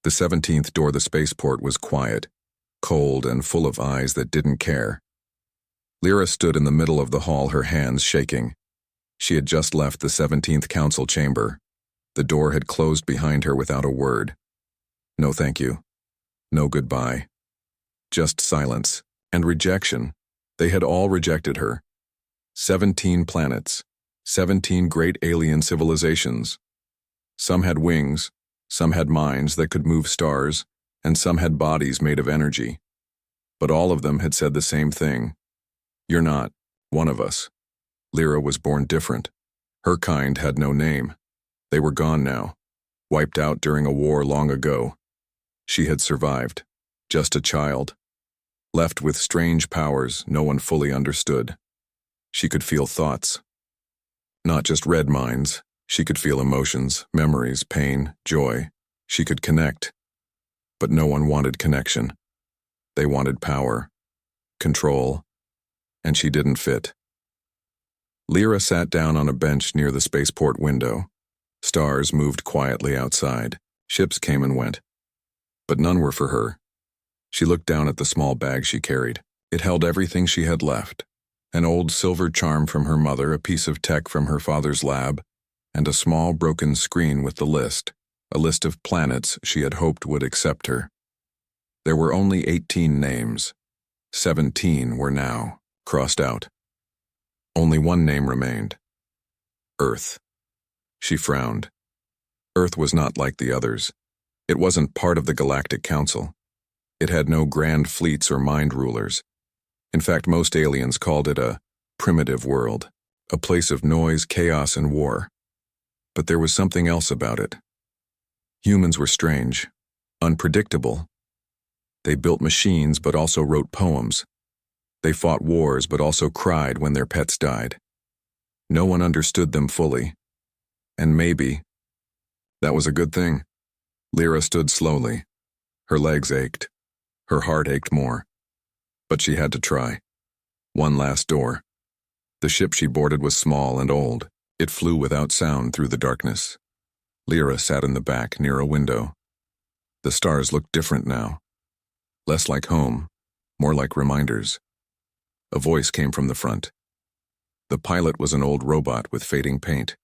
The 17th door, the spaceport, was quiet, cold and full of eyes that didn't care. Lyra stood in the middle of the hall, her hands shaking. She had just left the 17th council chamber. The door had closed behind her without a word. No thank you. No goodbye. Just silence and rejection. They had all rejected her. 17 planets, 17 great alien civilizations. Some had wings, some had minds that could move stars, and some had bodies made of energy. But all of them had said the same thing. You're not one of us. Lyra was born different. Her kind had no name. They were gone now, wiped out during a war long ago. She had survived, just a child, left with strange powers no one fully understood. She could feel thoughts. Not just red minds. She could feel emotions, memories, pain, joy. She could connect. But no one wanted connection. They wanted power, control, and she didn't fit. Lyra sat down on a bench near the spaceport window. Stars moved quietly outside. Ships came and went. But none were for her. She looked down at the small bag she carried. It held everything she had left. An old silver charm from her mother, a piece of tech from her father's lab, and a small broken screen with the list, a list of planets she had hoped would accept her. There were only 18 names. 17 were now crossed out. Only one name remained. Earth. She frowned. Earth was not like the others. It wasn't part of the Galactic Council. It had no grand fleets or mind rulers. In fact, most aliens called it a primitive world, a place of noise, chaos, and war. But there was something else about it. Humans were strange, unpredictable. They built machines but also wrote poems. They fought wars but also cried when their pets died. No one understood them fully. And maybe that was a good thing. Lyra stood slowly. Her legs ached. Her heart ached more. But she had to try. One last door. The ship she boarded was small and old. It flew without sound through the darkness. Lyra sat in the back near a window. The stars looked different now. Less like home, more like reminders. A voice came from the front. The pilot was an old robot with fading paint.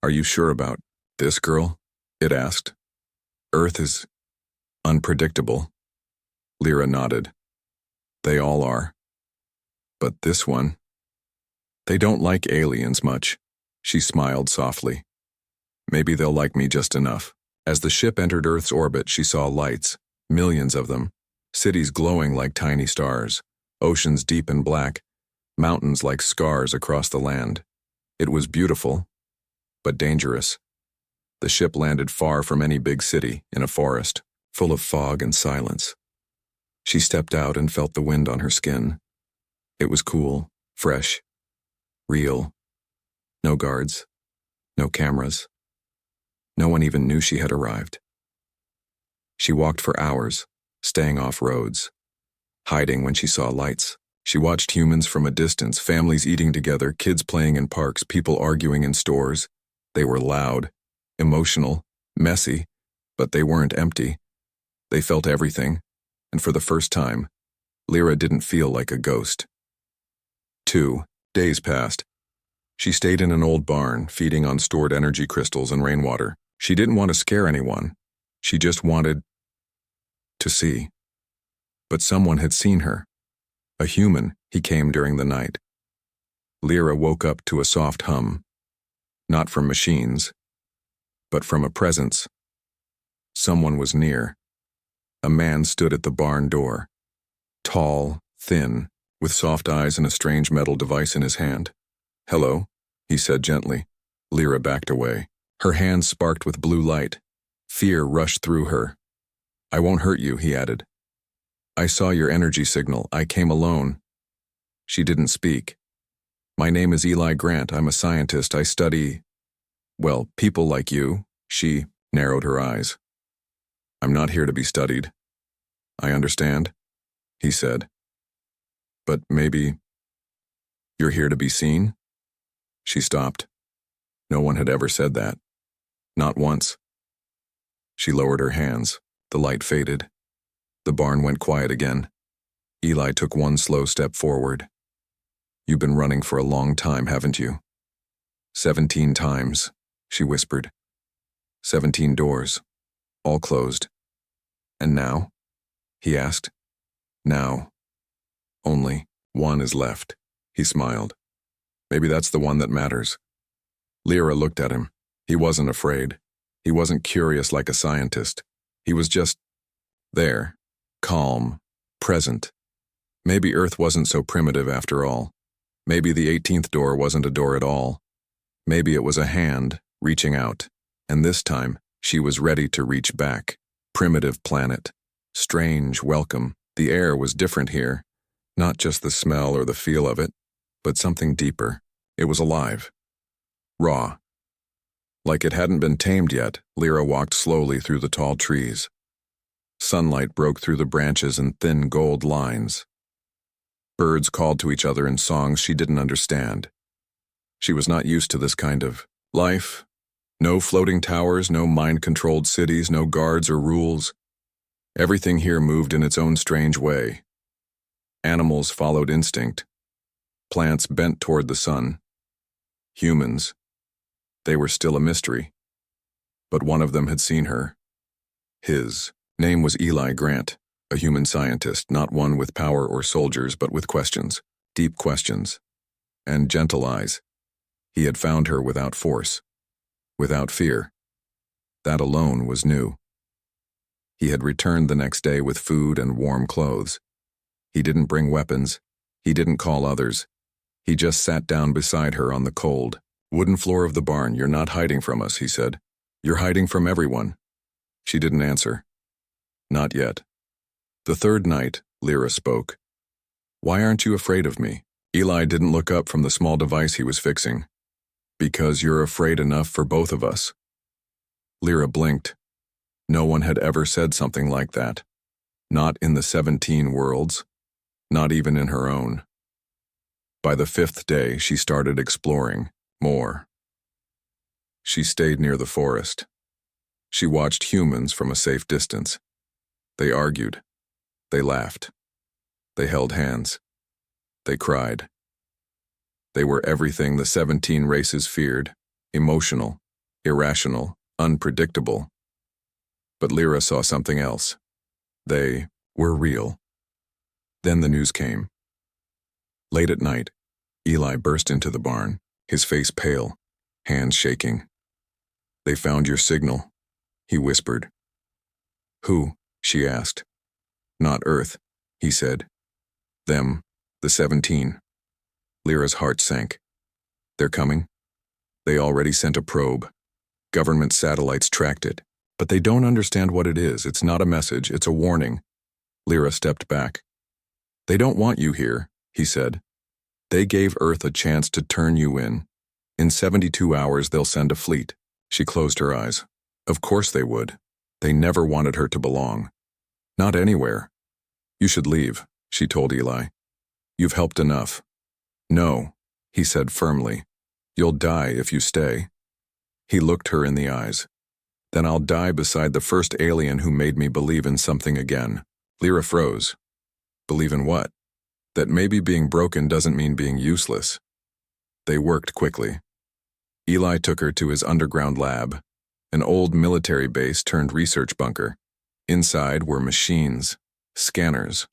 Are you sure about this, girl? It asked. Earth is unpredictable. Lyra nodded. They all are. But this one, they don't like aliens much. She smiled softly. Maybe they'll like me just enough. As the ship entered Earth's orbit, she saw lights, millions of them, cities glowing like tiny stars, oceans deep and black, mountains like scars across the land. It was beautiful, but dangerous. The ship landed far from any big city, in a forest, full of fog and silence. She stepped out and felt the wind on her skin. It was cool, fresh, real. No guards, no cameras. No one even knew she had arrived. She walked for hours, staying off roads, hiding when she saw lights. She watched humans from a distance, families eating together, kids playing in parks, people arguing in stores. They were loud, emotional, messy, but they weren't empty. They felt everything, and for the first time, Lyra didn't feel like a ghost. 2 days passed. She stayed in an old barn, feeding on stored energy crystals and rainwater. She didn't want to scare anyone. She just wanted to see. But someone had seen her. A human. He came during the night. Lyra woke up to a soft hum. Not from machines, but from a presence. Someone was near. A man stood at the barn door. Tall, thin, with soft eyes and a strange metal device in his hand. Hello, he said gently. Lyra backed away. Her hands sparked with blue light. Fear rushed through her. I won't hurt you, he added. I saw your energy signal. I came alone. She didn't speak. My name is Eli Grant. I'm a scientist. I study, well, people like you. She narrowed her eyes. I'm not here to be studied. I understand, he said. But maybe you're here to be seen? She stopped. No one had ever said that. Not once. She lowered her hands. The light faded. The barn went quiet again. Eli took one slow step forward. "You've been running for a long time, haven't you?" 17 times, she whispered. 17 doors, all closed. "And now?" he asked. "Now, only one is left," he smiled. "Maybe that's the one that matters." Lyra looked at him. He wasn't afraid. He wasn't curious like a scientist. He was just there, calm, present. Maybe Earth wasn't so primitive after all. Maybe the 18th door wasn't a door at all. Maybe it was a hand reaching out, and this time she was ready to reach back. Primitive planet. Strange welcome. The air was different here. Not just the smell or the feel of it, but something deeper. It was alive. Raw. Like it hadn't been tamed yet, Lyra walked slowly through the tall trees. Sunlight broke through the branches in thin gold lines. Birds called to each other in songs she didn't understand. She was not used to this kind of life. No floating towers, no mind-controlled cities, no guards or rules. Everything here moved in its own strange way. Animals followed instinct. Plants bent toward the sun. Humans. They were still a mystery. But one of them had seen her. His name was Eli Grant, a human scientist, not one with power or soldiers, but with questions, deep questions, and gentle eyes. He had found her without force, without fear. That alone was new. He had returned the next day with food and warm clothes. He didn't bring weapons. He didn't call others. He just sat down beside her on the cold, wooden floor of the barn. "You're not hiding from us," he said. "You're hiding from everyone." She didn't answer. Not yet. The third night, Lyra spoke. "Why aren't you afraid of me?" Eli didn't look up from the small device he was fixing. "Because you're afraid enough for both of us." Lyra blinked. No one had ever said something like that. Not in the 17 worlds. Not even in her own. By the 5th day, she started exploring more. She stayed near the forest. She watched humans from a safe distance. They argued. They laughed. They held hands. They cried. They were everything the 17 races feared: emotional, irrational, unpredictable. But Lyra saw something else. They were real. Then the news came. Late at night, Eli burst into the barn, his face pale, hands shaking. "They found your signal," he whispered. "Who?" she asked. "Not Earth," he said. "Them, the 17. Lyra's heart sank. "They're coming? They already sent a probe. Government satellites tracked it. But they don't understand what it is. It's not a message, it's a warning." Lyra stepped back. "They don't want you here," he said. "They gave Earth a chance to turn you in. In 72 hours they'll send a fleet." She closed her eyes. Of course they would. They never wanted her to belong. Not anywhere. "You should leave," she told Eli. "You've helped enough." "No," he said firmly. "You'll die if you stay." He looked her in the eyes. "Then I'll die beside the first alien who made me believe in something again." Lyra froze. Believe in what? That maybe being broken doesn't mean being useless. They worked quickly. Eli took her to his underground lab, an old military base turned research bunker. Inside were machines, scanners,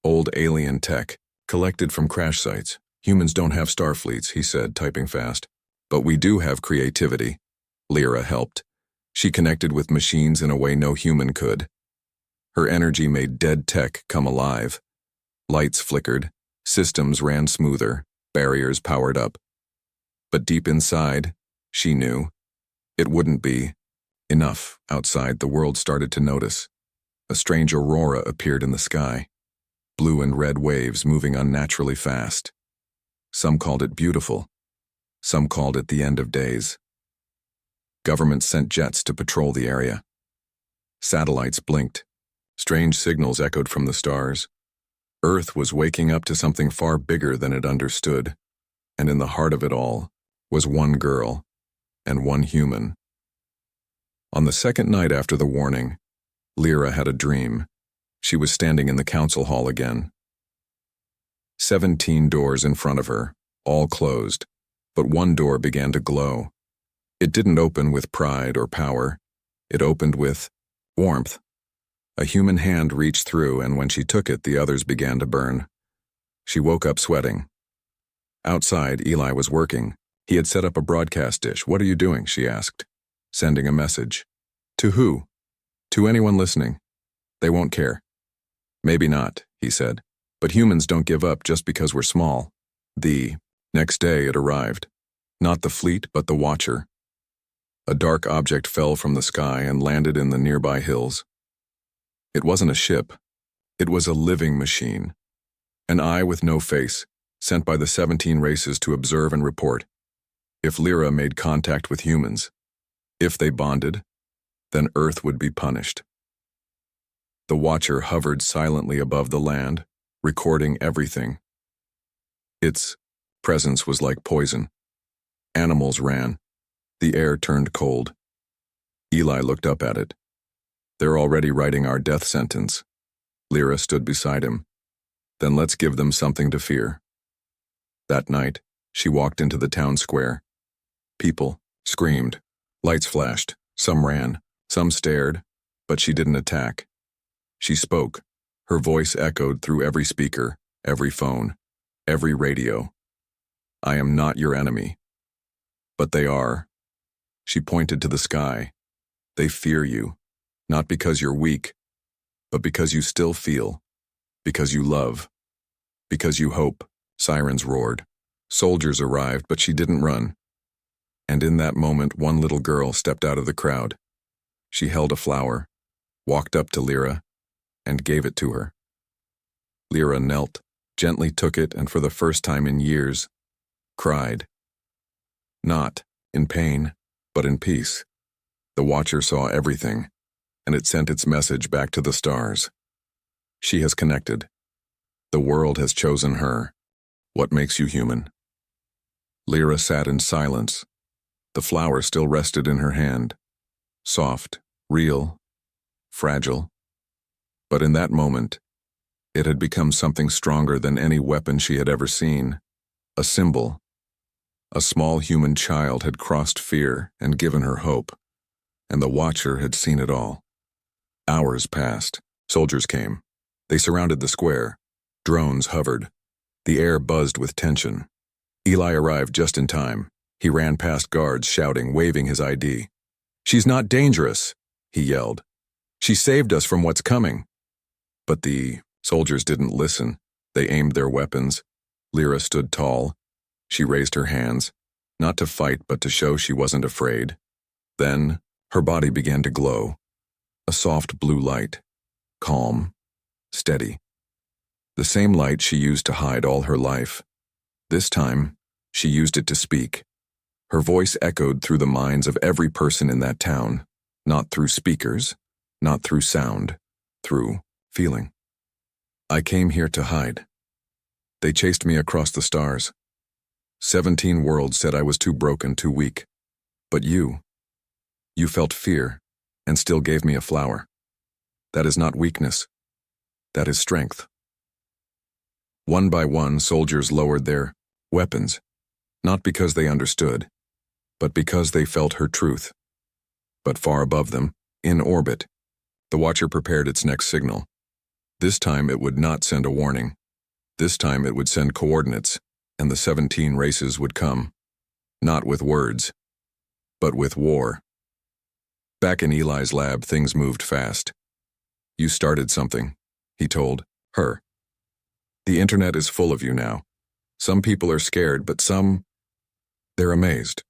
old alien tech, collected from crash sites. "Humans don't have star fleets," he said, typing fast. "But we do have creativity." Lyra helped. She connected with machines in a way no human could. Her energy made dead tech come alive. Lights flickered, systems ran smoother, barriers powered up. But deep inside, she knew, it wouldn't be enough. Outside, the world started to notice. A strange aurora appeared in the sky, blue and red waves moving unnaturally fast. Some called it beautiful. Some called it the end of days. Government sent jets to patrol the area. Satellites blinked. Strange signals echoed from the stars. Earth was waking up to something far bigger than it understood. And in the heart of it all was one girl and one human. On the second night after the warning, Lyra had a dream. She was standing in the council hall again. 17 doors in front of her, all closed, but one door began to glow. It didn't open with pride or power. It opened with warmth. A human hand reached through, and when she took it, the others began to burn. She woke up sweating. Outside, Eli was working. He had set up a broadcast dish. "What are you doing?" she asked. "Sending a message." "To who?" "To anyone listening. They won't care." "Maybe not," he said. "But humans don't give up just because we're small." The next day it arrived. Not the fleet, but the Watcher. A dark object fell from the sky and landed in the nearby hills. It wasn't a ship. It was a living machine. An eye with no face, sent by the 17 races to observe and report. If Lyra made contact with humans, if they bonded, then Earth would be punished. The Watcher hovered silently above the land, recording everything. Its presence was like poison. Animals ran. The air turned cold. Eli looked up at it. "They're already writing our death sentence." Lyra stood beside him. "Then let's give them something to fear." That night, she walked into the town square. People screamed. Lights flashed. Some ran. Some stared. But she didn't attack. She spoke. Her voice echoed through every speaker, every phone, every radio. "I am not your enemy." "But they are." She pointed to the sky. "They fear you, not because you're weak, but because you still feel, because you love, because you hope." Sirens roared. Soldiers arrived, but she didn't run. And in that moment, one little girl stepped out of the crowd. She held a flower, walked up to Lyra, and gave it to her. Lyra knelt, gently took it, and for the first time in years, cried. Not in pain, but in peace. The Watcher saw everything, and it sent its message back to the stars. She has connected. The world has chosen her. What makes you human? Lyra sat in silence. The flower still rested in her hand. Soft, real, fragile. But in that moment, it had become something stronger than any weapon she had ever seen. A symbol. A small human child had crossed fear and given her hope, and the Watcher had seen it all. Hours passed. Soldiers came. They surrounded the square. Drones hovered. The air buzzed with tension. Eli arrived just in time. He ran past guards, shouting, waving his ID. "She's not dangerous," he yelled. "She saved us from what's coming." But the soldiers didn't listen. They aimed their weapons. Lyra stood tall. She raised her hands, not to fight but to show she wasn't afraid. Then, her body began to glow. A soft blue light. Calm. Steady. The same light she used to hide all her life. This time, she used it to speak. Her voice echoed through the minds of every person in that town, not through speakers, not through sound, through feeling. "I came here to hide. They chased me across the stars. 17 worlds said I was too broken, too weak. But you felt fear and still gave me a flower. That is not weakness. That is strength." One by one, soldiers lowered their weapons, not because they understood, but because they felt her truth. But far above them, in orbit, the Watcher prepared its next signal. This time it would not send a warning. This time it would send coordinates, and the 17 races would come, not with words, but with war. Back in Eli's lab, things moved fast. "You started something," he told her. "The internet is full of you now. Some people are scared, but some, they're amazed."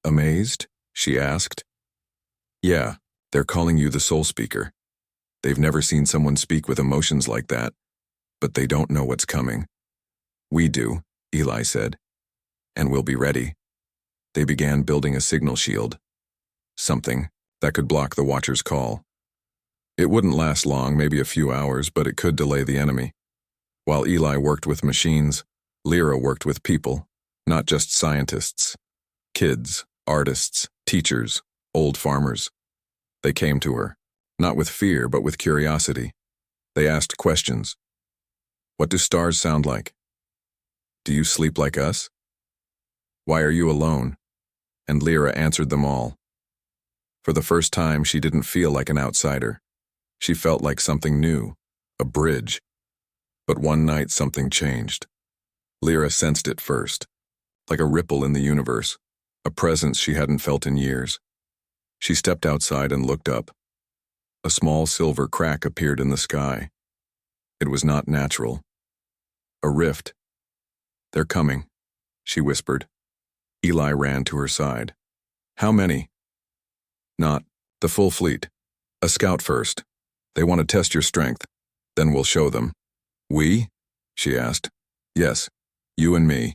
"Amazed?" she asked. "Yeah, they're calling you the soul speaker. They've never seen someone speak with emotions like that, but they don't know what's coming." "We do," Eli said, "and we'll be ready." They began building a signal shield, something that could block the Watcher's call. It wouldn't last long, maybe a few hours, but it could delay the enemy. While Eli worked with machines, Lyra worked with people, not just scientists. Kids, artists, teachers, old farmers. They came to her, not with fear but with curiosity. They asked questions. What do stars sound like? Do you sleep like us? Why are you alone? And Lyra answered them all. For the first time, she didn't feel like an outsider. She felt like something new, a bridge. But one night something changed. Lyra sensed it first, like a ripple in the universe, a presence she hadn't felt in years. She stepped outside and looked up. A small silver crack appeared in the sky. It was not natural. A rift. They're coming, she whispered. Eli ran to her side. How many? Not the full fleet. A scout first. They want to test your strength. Then we'll show them. We? She asked. Yes, you and me.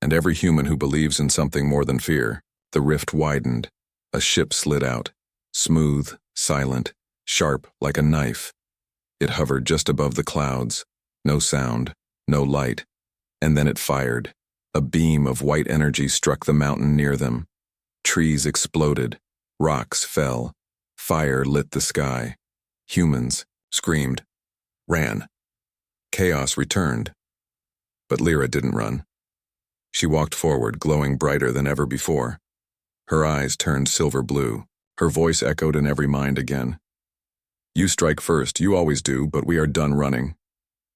And every human who believes in something more than fear. The rift widened. A ship slid out. Smooth, silent, sharp like a knife. It hovered just above the clouds. No sound, no light. And then it fired. A beam of white energy struck the mountain near them. Trees exploded. Rocks fell. Fire lit the sky. Humans screamed, ran. Chaos returned. But Lyra didn't run. She walked forward, glowing brighter than ever before. Her eyes turned silver blue. Her voice echoed in every mind again. You strike first, you always do, but we are done running.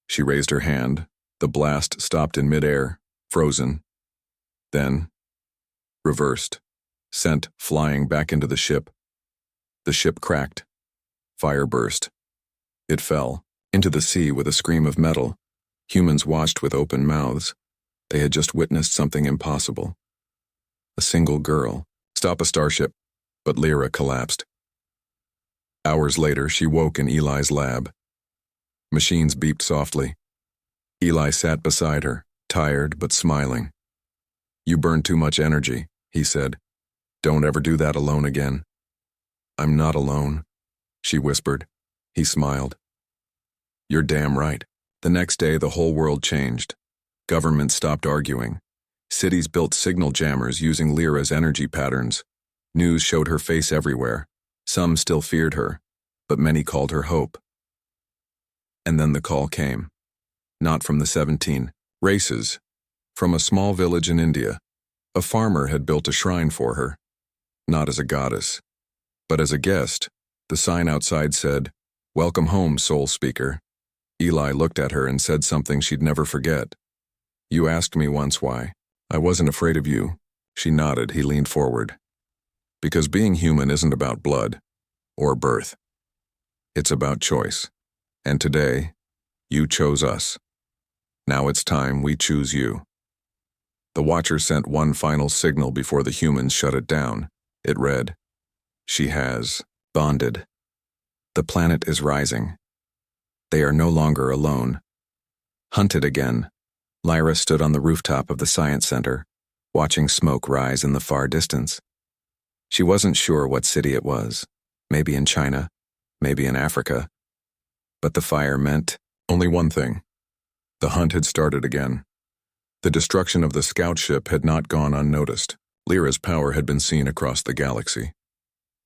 She raised her hand. The blast stopped in midair, frozen. Then, reversed, sent flying back into the ship. The ship cracked. Fire burst. It fell into the sea with a scream of metal. Humans watched with open mouths. They had just witnessed something impossible. A single girl. Stop a starship. But Lyra collapsed. Hours later, she woke in Eli's lab. Machines beeped softly. Eli sat beside her, tired but smiling. You burned too much energy, he said. Don't ever do that alone again. I'm not alone, she whispered. He smiled. You're damn right. The next day, the whole world changed. Governments stopped arguing. Cities built signal jammers using Lyra's energy patterns. News showed her face everywhere. Some still feared her, but many called her hope. And then the call came. Not from the 17 races. From a small village in India. A farmer had built a shrine for her. Not as a goddess, but as a guest. The sign outside said, Welcome home, soul speaker. Eli looked at her and said something she'd never forget. You asked me once why. I wasn't afraid of you. She nodded. He leaned forward. Because being human isn't about blood or birth. It's about choice. And today, you chose us. Now it's time we choose you. The Watcher sent one final signal before the humans shut it down. It read, She has bonded. The planet is rising. They are no longer alone. Hunted again, Lyra stood on the rooftop of the Science Center, watching smoke rise in the far distance. She wasn't sure what city it was, maybe in China, maybe in Africa. But the fire meant only one thing. The hunt had started again. The destruction of the scout ship had not gone unnoticed. Lyra's power had been seen across the galaxy.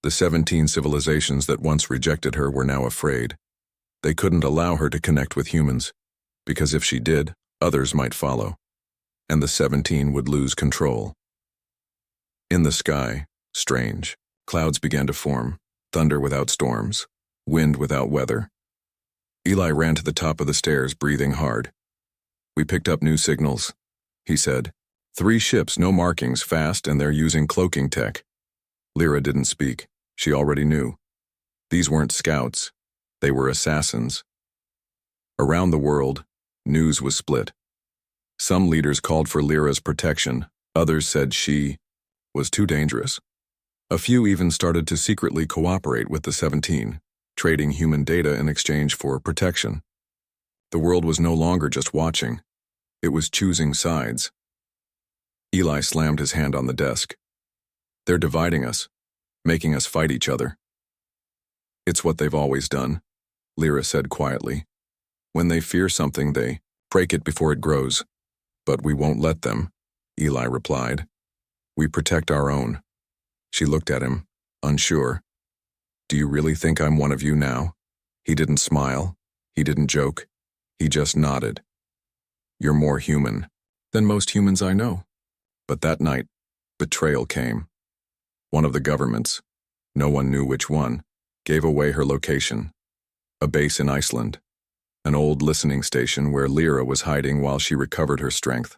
The 17 civilizations that once rejected her were now afraid. They couldn't allow her to connect with humans, because if she did, others might follow, and the 17 would lose control. In the sky, strange, clouds began to form, thunder without storms, wind without weather. Eli ran to the top of the stairs, breathing hard. We picked up new signals, he said. 3 ships, no markings, fast, and they're using cloaking tech. Lyra didn't speak. She already knew. These weren't scouts. They were assassins. Around the world, news was split. Some leaders called for Lyra's protection. Others said she was too dangerous. A few even started to secretly cooperate with the 17, trading human data in exchange for protection. The world was no longer just watching. It was choosing sides. Eli slammed his hand on the desk. They're dividing us, making us fight each other. It's what they've always done, Lyra said quietly. When they fear something, they break it before it grows. But we won't let them, Eli replied. We protect our own. She looked at him, unsure. Do you really think I'm one of you now? He didn't smile. He didn't joke. He just nodded. You're more human than most humans I know. But that night, betrayal came. One of the governments, no one knew which one, gave away her location. A base in Iceland. An old listening station where Lyra was hiding while she recovered her strength.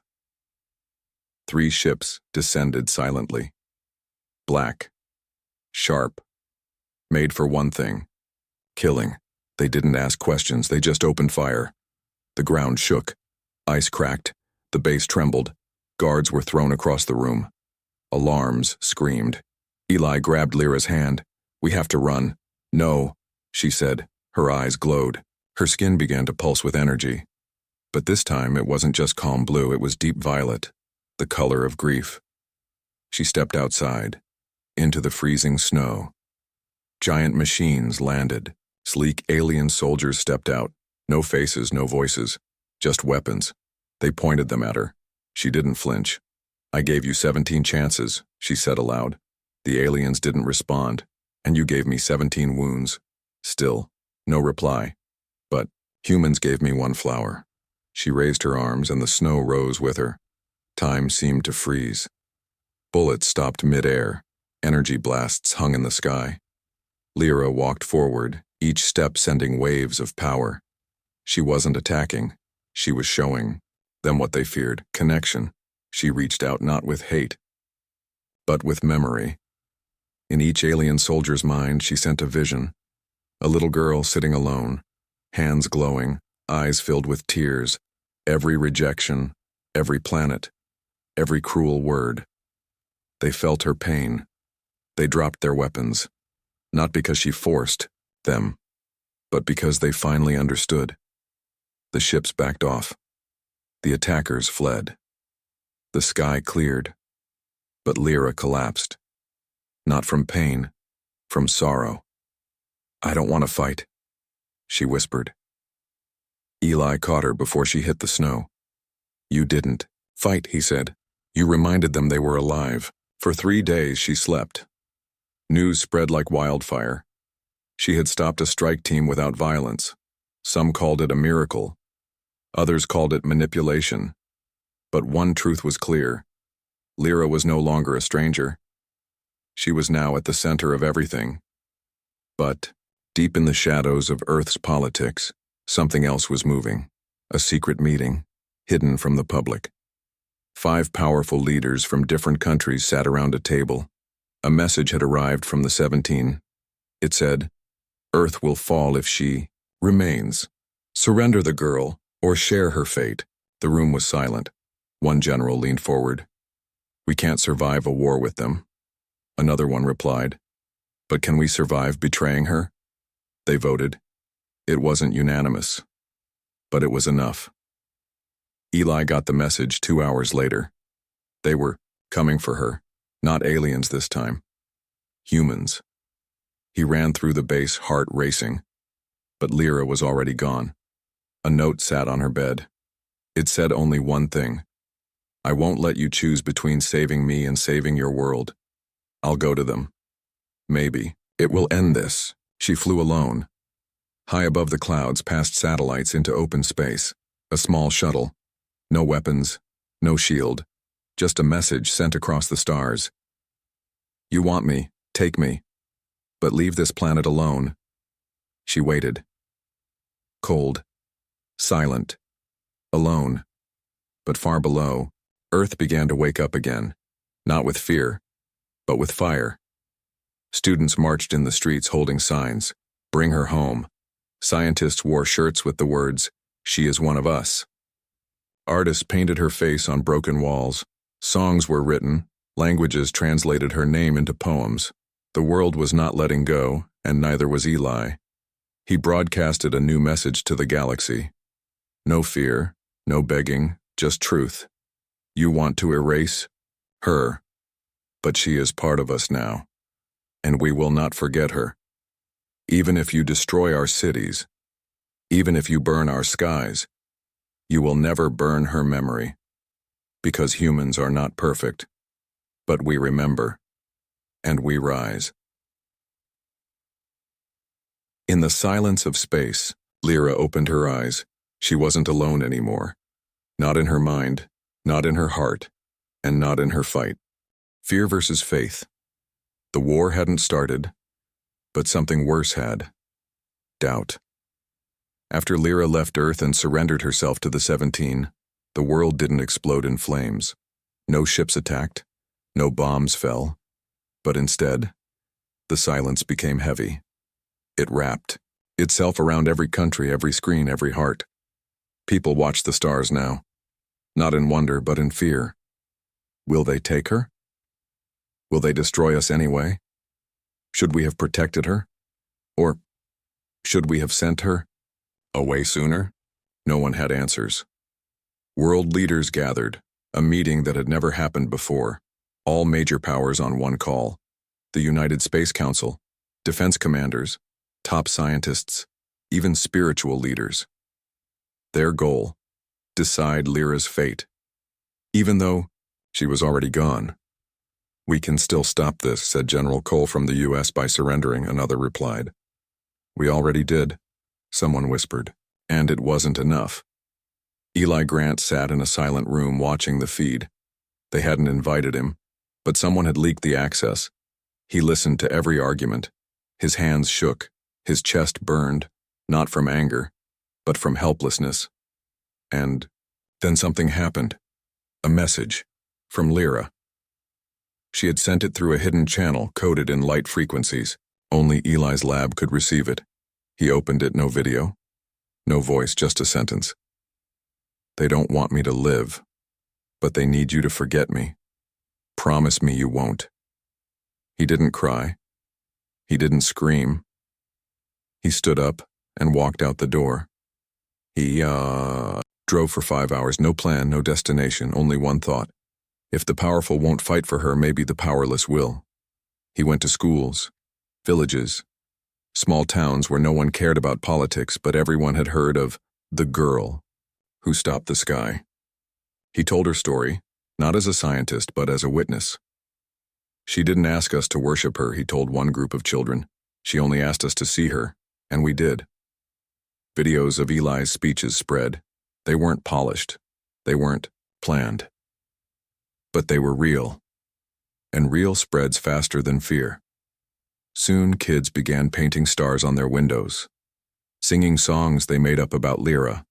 3 ships descended silently. Black. Sharp. Made for one thing. Killing. They didn't ask questions, they just opened fire. The ground shook. Ice cracked. The base trembled. Guards were thrown across the room. Alarms screamed. Eli grabbed Lyra's hand. We have to run. No, she said. Her eyes glowed. Her skin began to pulse with energy. But this time it wasn't just calm blue, it was deep violet, the color of grief. She stepped outside, into the freezing snow. Giant machines landed. Sleek alien soldiers stepped out. No faces, no voices, just weapons. They pointed them at her. She didn't flinch. I gave you 17 chances, she said aloud. The aliens didn't respond, and you gave me 17 wounds. Still, no reply. But humans gave me 1 flower. She raised her arms and the snow rose with her. Time seemed to freeze. Bullets stopped mid-air. Energy blasts hung in the sky. Lyra walked forward, each step sending waves of power. She wasn't attacking. She was showing them what they feared, connection. She reached out not with hate, but with memory. In each alien soldier's mind, she sent a vision. A little girl sitting alone, hands glowing, eyes filled with tears, every rejection, every planet, every cruel word. They felt her pain. They dropped their weapons, not because she forced them, but because they finally understood. The ships backed off. The attackers fled. The sky cleared, but Lyra collapsed. Not from pain, from sorrow. I don't want to fight, she whispered. Eli caught her before she hit the snow. You didn't fight, he said. You reminded them they were alive. For 3 days she slept. News spread like wildfire. She had stopped a strike team without violence. Some called it a miracle. Others called it manipulation. But one truth was clear. Lyra was no longer a stranger. She was now at the center of everything. But, deep in the shadows of Earth's politics, something else was moving. A secret meeting, hidden from the public. 5 powerful leaders from different countries sat around a table. A message had arrived from the 17. It said, Earth will fall if she remains. Surrender the girl, or share her fate. The room was silent. One general leaned forward. We can't survive a war with them. Another one replied. But can we survive betraying her? They voted. It wasn't unanimous, but it was enough. Eli got the message 2 hours later. They were coming for her, not aliens this time. Humans. He ran through the base, heart racing. But Lyra was already gone. A note sat on her bed. It said only one thing. I won't let you choose between saving me and saving your world. I'll go to them. Maybe it will end this. She flew alone. High above the clouds, past satellites into open space. A small shuttle. No weapons, no shield. Just a message sent across the stars. You want me, take me. But leave this planet alone. She waited. Cold. Silent. Alone. But far below, Earth began to wake up again. Not with fear, but with fire. Students marched in the streets holding signs. Bring her home. Scientists wore shirts with the words, She is one of us. Artists painted her face on broken walls. Songs were written. Languages translated her name into poems. The world was not letting go, and neither was Eli. He broadcasted a new message to the galaxy. No fear, no begging, just truth. You want to erase her, but she is part of us now, and we will not forget her. Even if you destroy our cities, even if you burn our skies, you will never burn her memory, because humans are not perfect, but we remember, and we rise. In the silence of space, Lyra opened her eyes. She wasn't alone anymore. Not in her mind, not in her heart, and not in her fight. Fear versus faith. The war hadn't started, but something worse had. Doubt. After Lyra left Earth and surrendered herself to the 17, the world didn't explode in flames. No ships attacked, no bombs fell, but instead, the silence became heavy. It wrapped itself around every country, every screen, every heart. People watch the stars now, not in wonder, but in fear. Will they take her? Will they destroy us anyway? Should we have protected her? Or should we have sent her away sooner? No one had answers. World leaders gathered, a meeting that had never happened before. All major powers on one call. The United Space Council, defense commanders, top scientists, even spiritual leaders. Their goal: decide Lyra's fate. Even though she was already gone. "We can still stop this," said General Cole from the U.S. by surrendering, another replied. "We already did," someone whispered, and it wasn't enough. Eli Grant sat in a silent room watching the feed. They hadn't invited him, but someone had leaked the access. He listened to every argument. His hands shook, his chest burned, not from anger, but from helplessness. And then something happened. A message from Lyra. She had sent it through a hidden channel coded in light frequencies. Only Eli's lab could receive it. He opened it, no video, no voice, just a sentence. "They don't want me to live, but they need you to forget me. Promise me you won't." He didn't cry. He didn't scream. He stood up and walked out the door. He, drove for 5 hours, no plan, no destination, only one thought. If the powerful won't fight for her, maybe the powerless will. He went to schools, villages, small towns where no one cared about politics, but everyone had heard of the girl who stopped the sky. He told her story, not as a scientist, but as a witness. "She didn't ask us to worship her," he told one group of children. "She only asked us to see her, and we did." Videos of Eli's speeches spread. They weren't polished. They weren't planned. But they were real. And real spreads faster than fear. Soon kids began painting stars on their windows, singing songs they made up about Lyra.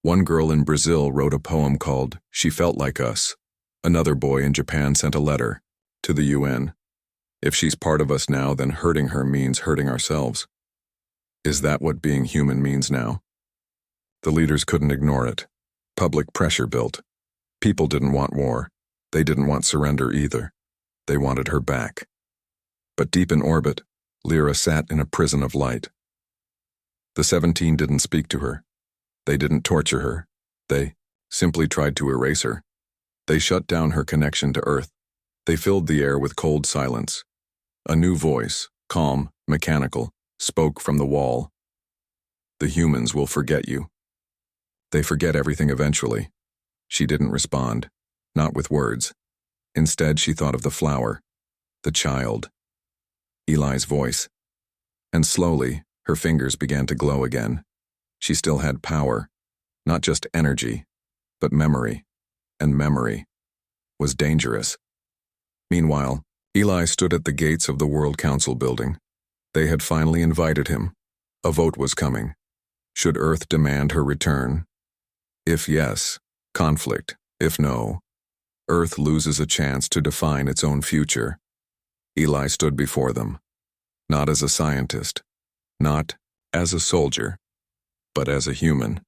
One girl in Brazil wrote a poem called "She Felt Like Us." Another boy in Japan sent a letter to the UN. "If she's part of us now, then hurting her means hurting ourselves." Is that what being human means now? The leaders couldn't ignore it. Public pressure built. People didn't want war. They didn't want surrender either. They wanted her back. But deep in orbit, Lyra sat in a prison of light. The 17 didn't speak to her. They didn't torture her. They simply tried to erase her. They shut down her connection to Earth. They filled the air with cold silence. A new voice, calm, mechanical, spoke from the wall. "The humans will forget you. They forget everything eventually." She didn't respond, not with words. Instead, she thought of the flower, the child, Eli's voice. And slowly, her fingers began to glow again. She still had power, not just energy, but memory. And memory was dangerous. Meanwhile, Eli stood at the gates of the World Council building. They had finally invited him. A vote was coming. Should Earth demand her return? If yes, conflict. If no, Earth loses a chance to define its own future. Eli stood before them, not as a scientist, not as a soldier, but as a human.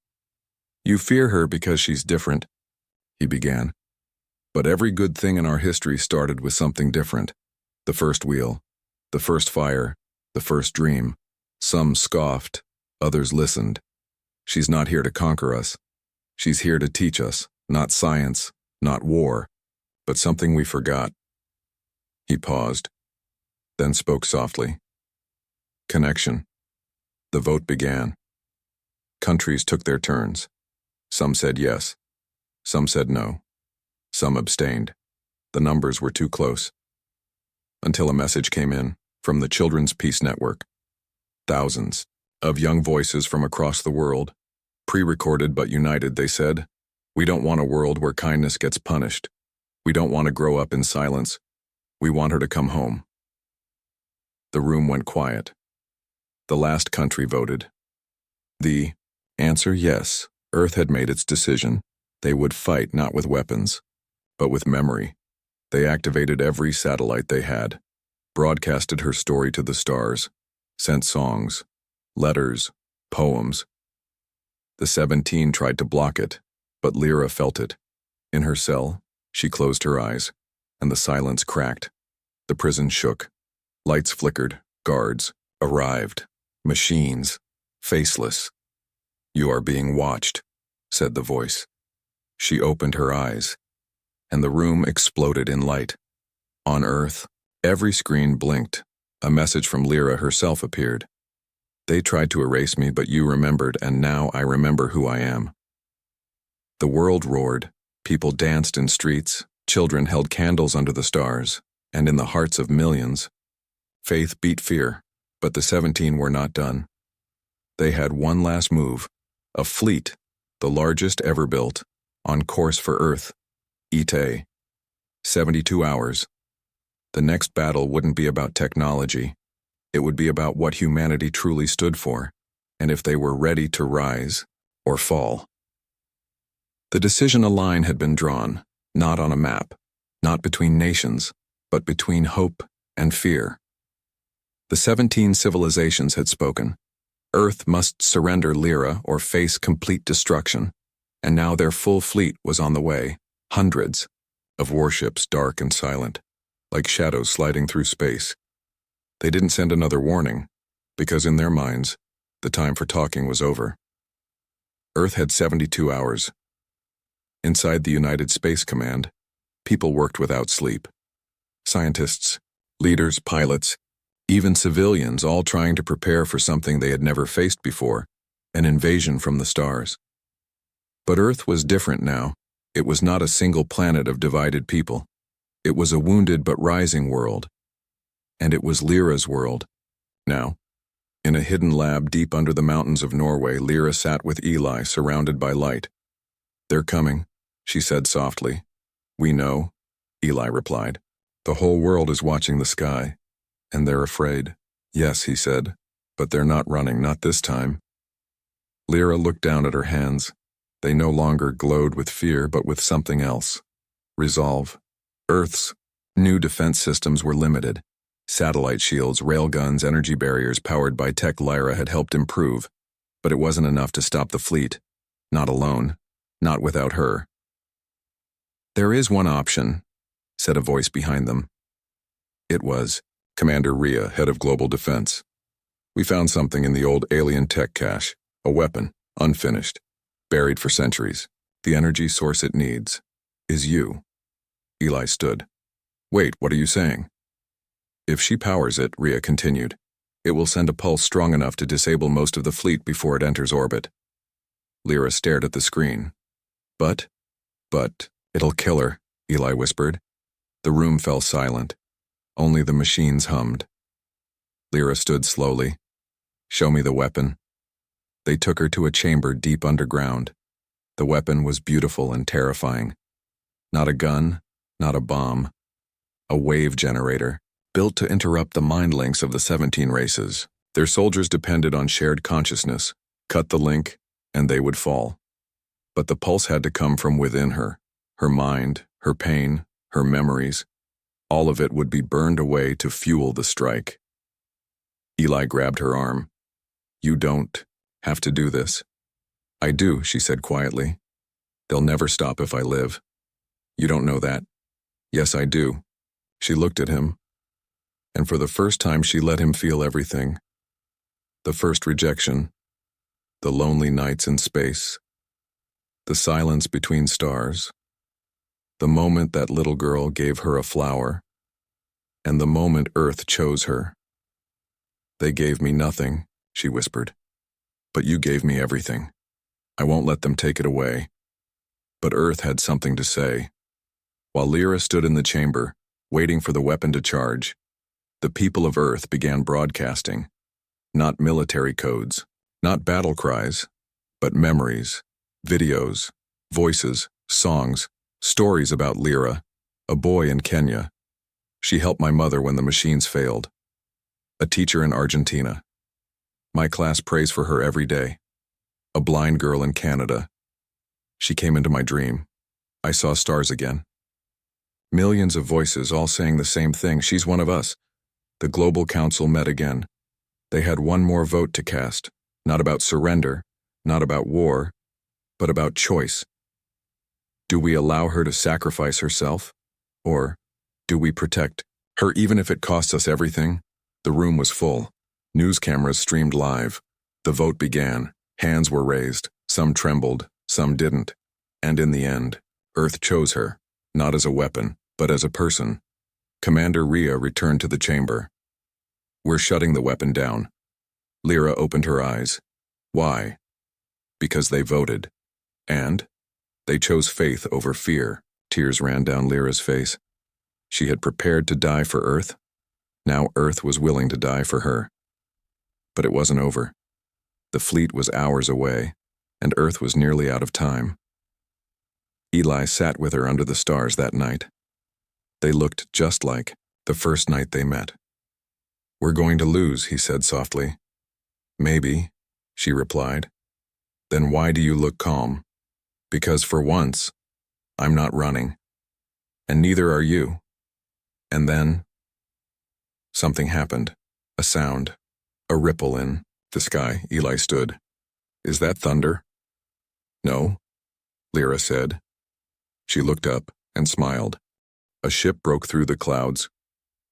"You fear her because she's different," he began. "But every good thing in our history started with something different. The first wheel, the first fire, the first dream. Some scoffed, others listened. She's not here to conquer us. She's here to teach us, not science, not war, but something we forgot." He paused, then spoke softly. "Connection." The vote began. Countries took their turns. Some said yes. Some said no. Some abstained. The numbers were too close. Until a message came in from the Children's Peace Network. Thousands, of young voices from across the world. Pre-recorded but united, they said, "We don't want a world where kindness gets punished. We don't want to grow up in silence. We want her to come home." The room went quiet. The last country voted. The answer, yes. Earth had made its decision. They would fight not with weapons, but with memory. They activated every satellite they had, broadcasted her story to the stars, sent songs, letters, poems. The 17 tried to block it, but Lyra felt it. In her cell, she closed her eyes, and the silence cracked. The prison shook. Lights flickered. Guards arrived. Machines, faceless. "You are being watched," said the voice. She opened her eyes, and the room exploded in light. On Earth, every screen blinked. A message from Lyra herself appeared. "They tried to erase me, but you remembered, and now I remember who I am." The world roared. People danced in streets. Children held candles under the stars, and in the hearts of millions, faith beat fear. But the 17 were not done. They had one last move. A fleet, the largest ever built, on course for Earth. Ite. 72 hours. The next battle wouldn't be about technology. It would be about what humanity truly stood for, and if they were ready to rise or fall. The decision, a line had been drawn, not on a map, not between nations, but between hope and fear. The 17 civilizations had spoken. Earth must surrender Lyra or face complete destruction, and now their full fleet was on the way, hundreds of warships, dark and silent, like shadows sliding through space. They didn't send another warning, because in their minds, the time for talking was over. Earth had 72 hours. Inside the United Space Command, people worked without sleep. Scientists, leaders, pilots, even civilians, all trying to prepare for something they had never faced before, an invasion from the stars. But Earth was different now. It was not a single planet of divided people. It was a wounded but rising world. And it was Lyra's world. Now, in a hidden lab deep under the mountains of Norway, Lyra sat with Eli, surrounded by light. "They're coming," she said softly. "We know," Eli replied. "The whole world is watching the sky. And they're afraid." "Yes," he said, "but they're not running, not this time." Lyra looked down at her hands. They no longer glowed with fear, but with something else. Resolve. Earth's new defense systems were limited. Satellite shields, railguns, energy barriers powered by tech Lyra had helped improve, but it wasn't enough to stop the fleet. Not alone. Not without her. "There is one option," said a voice behind them. It was Commander Rhea, head of global defense. "We found something in the old alien tech cache, a weapon, unfinished, buried for centuries. The energy source it needs is you." Eli stood. "Wait, what are you saying?" "If she powers it," Rhea continued, "it will send a pulse strong enough to disable most of the fleet before it enters orbit." Lyra stared at the screen. But, it'll kill her," Eli whispered. The room fell silent. Only the machines hummed. Lyra stood slowly. "Show me the weapon." They took her to a chamber deep underground. The weapon was beautiful and terrifying. Not a gun, not a bomb. A wave generator, built to interrupt the mind links of the 17 races. Their soldiers depended on shared consciousness. Cut the link, and they would fall. But the pulse had to come from within her. Her mind, her pain, her memories. All of it would be burned away to fuel the strike. Eli grabbed her arm. "You don't have to do this." "I do," she said quietly. "They'll never stop if I live." "You don't know that." "Yes, I do." She looked at him, and for the first time she let him feel everything. The first rejection, the lonely nights in space, the silence between stars, the moment that little girl gave her a flower, and the moment Earth chose her. "They gave me nothing," she whispered, "but you gave me everything. I won't let them take it away." But Earth had something to say. While Lyra stood in the chamber, waiting for the weapon to charge, the people of Earth began broadcasting. Not military codes, Not battle cries, but memories, videos, voices, songs, stories about Lyra, a boy in Kenya. She helped my mother when the machines failed. A teacher in Argentina. My class prays for her every day. A blind girl in Canada. She came into my dream. I saw stars again. Millions of voices all saying the same thing. She's one of us. The Global Council met again. They had one more vote to cast. Not about surrender, not about war, but about choice. Do we allow her to sacrifice herself? Or do we protect her even if it costs us everything? The room was full. News cameras streamed live. The vote began. Hands were raised. Some trembled, some didn't. And in the end, Earth chose her, not as a weapon, but as a person. Commander Rhea returned to the chamber. We're shutting the weapon down. Lyra opened her eyes. Why? Because they voted. And they chose faith over fear. Tears ran down Lyra's face. She had prepared to die for Earth. Now Earth was willing to die for her. But it wasn't over. The fleet was hours away, and Earth was nearly out of time. Eli sat with her under the stars that night. They looked just like the first night they met. We're going to lose, he said softly. Maybe, she replied. Then why do you look calm? Because for once, I'm not running. And neither are you. And then, something happened. A sound, a ripple in the sky. Eli stood. Is that thunder? No, Lyra said. She looked up and smiled. A ship broke through the clouds,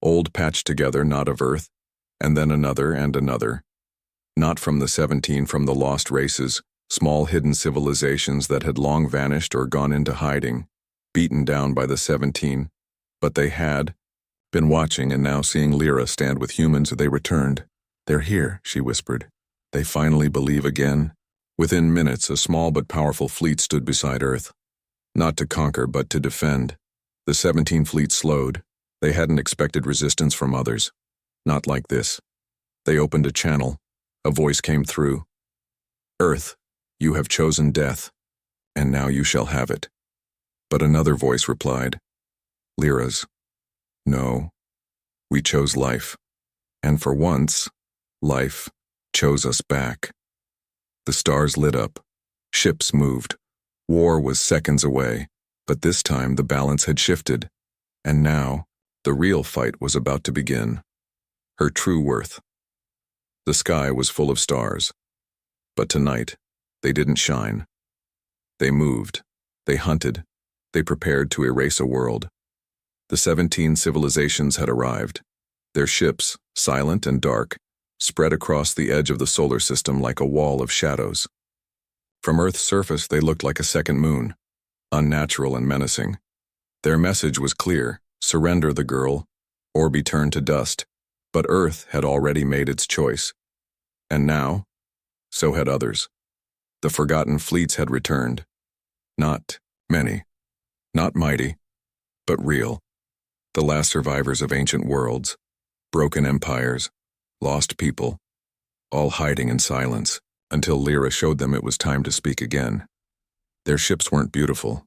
old patched together knot of Earth, and then another and another. Not from the 17, from the lost races, small hidden civilizations that had long vanished or gone into hiding, beaten down by the 17, but they had been watching, and now seeing Lyra stand with humans, they returned. They're here, she whispered. They finally believe again. Within minutes, a small but powerful fleet stood beside Earth. Not to conquer, but to defend. The 17 fleet slowed. They hadn't expected resistance from others. Not like this. They opened a channel. A voice came through. Earth, you have chosen death, and now you shall have it. But another voice replied. Lyra's. No, we chose life. And for once, life chose us back. The stars lit up. Ships moved. War was seconds away, but this time the balance had shifted. And now, the real fight was about to begin. Her true worth. The sky was full of stars. But tonight, they didn't shine. They moved. They hunted. They prepared to erase a world. The 17 civilizations had arrived. Their ships, silent and dark, spread across the edge of the solar system like a wall of shadows. From Earth's surface, they looked like a second moon, unnatural and menacing. Their message was clear: surrender the girl, or be turned to dust. But Earth had already made its choice. And now, so had others. The forgotten fleets had returned. Not many, not mighty, but real. The last survivors of ancient worlds, broken empires, lost people, all hiding in silence, until Lyra showed them it was time to speak again. Their ships weren't beautiful.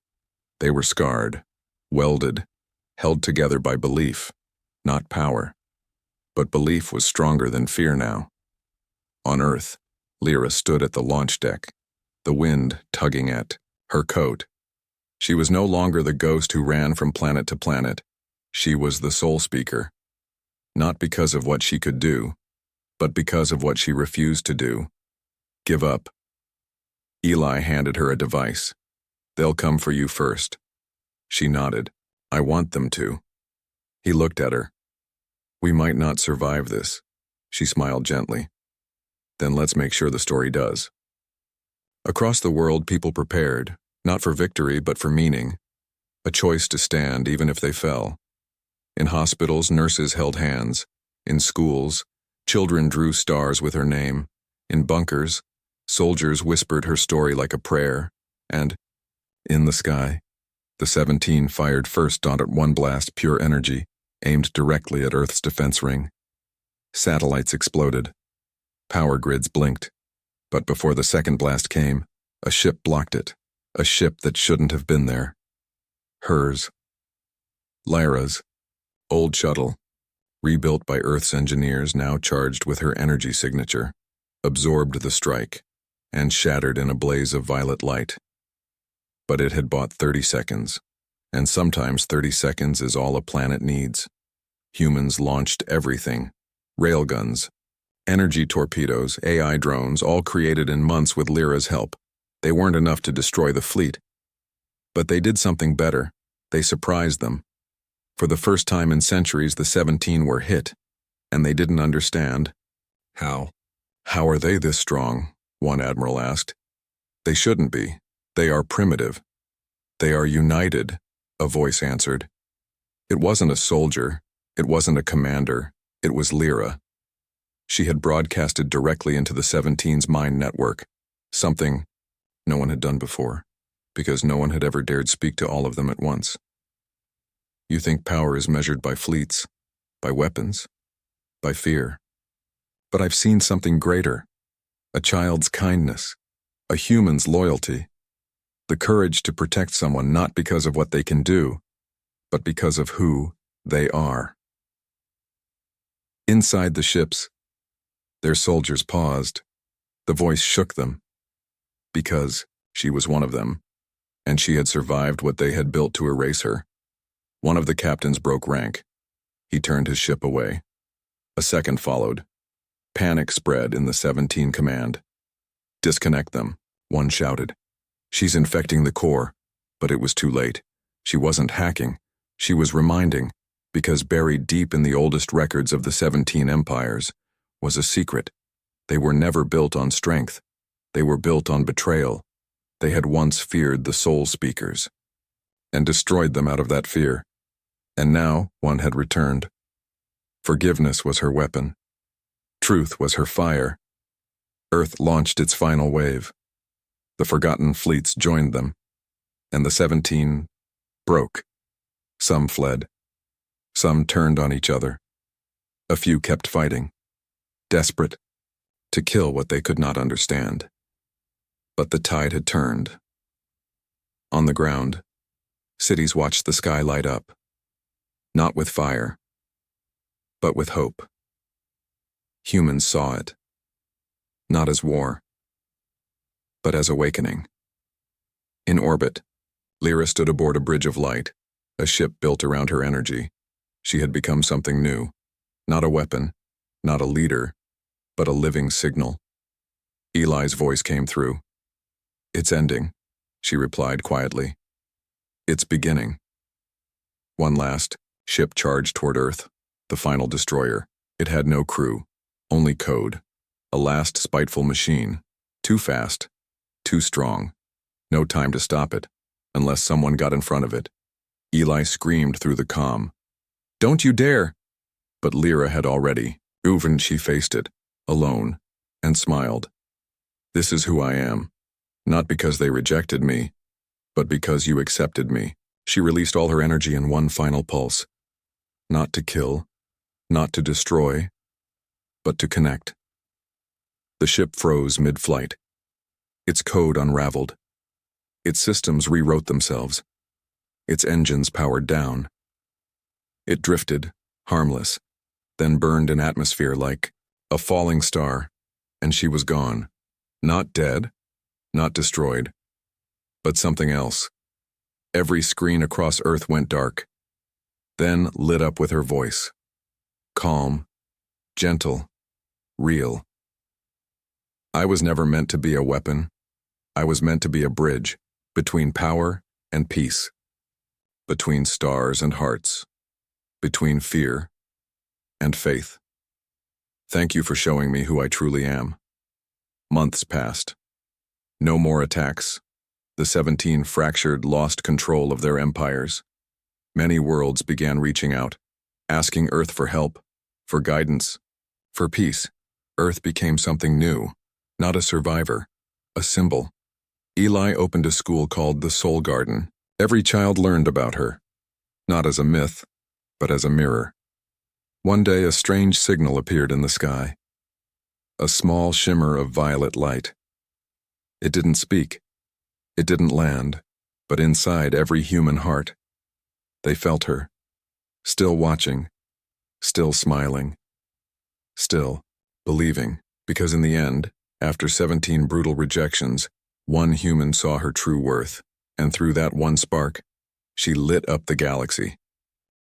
They were scarred, welded, held together by belief, not power. But belief was stronger than fear now. On Earth, Lyra stood at the launch deck, the wind tugging at her coat. She was no longer the ghost who ran from planet to planet. She was the soul speaker. Not because of what she could do, but because of what she refused to do. Give up. Eli handed her a device. They'll come for you first. She nodded. I want them to. He looked at her. We might not survive this. She smiled gently. Then let's make sure the story does. Across the world, people prepared, not for victory, but for meaning. A choice to stand even if they fell. In hospitals, nurses held hands. In schools, children drew stars with her name. In bunkers, soldiers whispered her story like a prayer. And, in the sky, the 17 fired first on at one blast, pure energy, aimed directly at Earth's defense ring. Satellites exploded. Power grids blinked. But before the second blast came, a ship blocked it. A ship that shouldn't have been there. Hers. Lyra's. Old shuttle. Rebuilt by Earth's engineers now charged with her energy signature, absorbed the strike, and shattered in a blaze of violet light. But it had bought 30 seconds, and sometimes 30 seconds is all a planet needs. Humans launched everything. Railguns, energy torpedoes, AI drones, all created in months with Lyra's help. They weren't enough to destroy the fleet. But they did something better. They surprised them. For the first time in centuries, the 17 were hit, and they didn't understand. How? How are they this strong? One admiral asked. They shouldn't be. They are primitive. They are united, a voice answered. It wasn't a soldier. It wasn't a commander. It was Lyra. She had broadcasted directly into the 17's mind network, something no one had done before, because no one had ever dared speak to all of them at once. You think power is measured by fleets, by weapons, by fear. But I've seen something greater. A child's kindness, a human's loyalty, the courage to protect someone not because of what they can do, but because of who they are. Inside the ships, their soldiers paused. The voice shook them. Because she was one of them, and she had survived what they had built to erase her. One of the captains broke rank. He turned his ship away. A second followed. Panic spread in the 17 command. Disconnect them, one shouted. She's infecting the core, but it was too late. She wasn't hacking. She was reminding, because buried deep in the oldest records of the 17 empires was a secret. They were never built on strength. They were built on betrayal. They had once feared the soul speakers and destroyed them out of that fear. And now one had returned. Forgiveness was her weapon. Truth was her fire. Earth launched its final wave. The forgotten fleets joined them, and the 17 broke. Some fled. Some turned on each other. A few kept fighting, desperate to kill what they could not understand. But the tide had turned. On the ground, cities watched the sky light up, not with fire, but with hope. Humans saw it, not as war, but as awakening. In orbit, Lyra stood aboard a bridge of light, a ship built around her energy. She had become something new, not a weapon, not a leader, but a living signal. Eli's voice came through. It's ending, she replied quietly. It's beginning. One last ship charged toward Earth, the final destroyer. It had no crew, only code. A last spiteful machine. Too fast, too strong. No time to stop it, unless someone got in front of it. Eli screamed through the comm. Don't you dare! But Lyra had already. Even she faced it, alone, and smiled. This is who I am. Not because they rejected me, but because you accepted me. She released all her energy in one final pulse. Not to kill, not to destroy, but to connect. The ship froze mid-flight. Its code unraveled. Its systems rewrote themselves. Its engines powered down. It drifted, harmless, then burned in atmosphere like a falling star, and she was gone. Not dead, not destroyed, but something else. Every screen across Earth went dark, then lit up with her voice. Calm, gentle, real. I was never meant to be a weapon. I was meant to be a bridge between power and peace, between stars and hearts, between fear and faith. Thank you for showing me who I truly am. Months passed. No more attacks. The 17 fractured, lost control of their empires. Many worlds began reaching out, asking Earth for help, for guidance, for peace. Earth became something new, not a survivor, a symbol. Eli opened a school called the Soul Garden. Every child learned about her, not as a myth, but as a mirror. One day a strange signal appeared in the sky. A small shimmer of violet light. It didn't speak. It didn't land, but inside every human heart, they felt her, still watching, still smiling, still believing, because in the end, after 17 brutal rejections, one human saw her true worth, and through that one spark, she lit up the galaxy.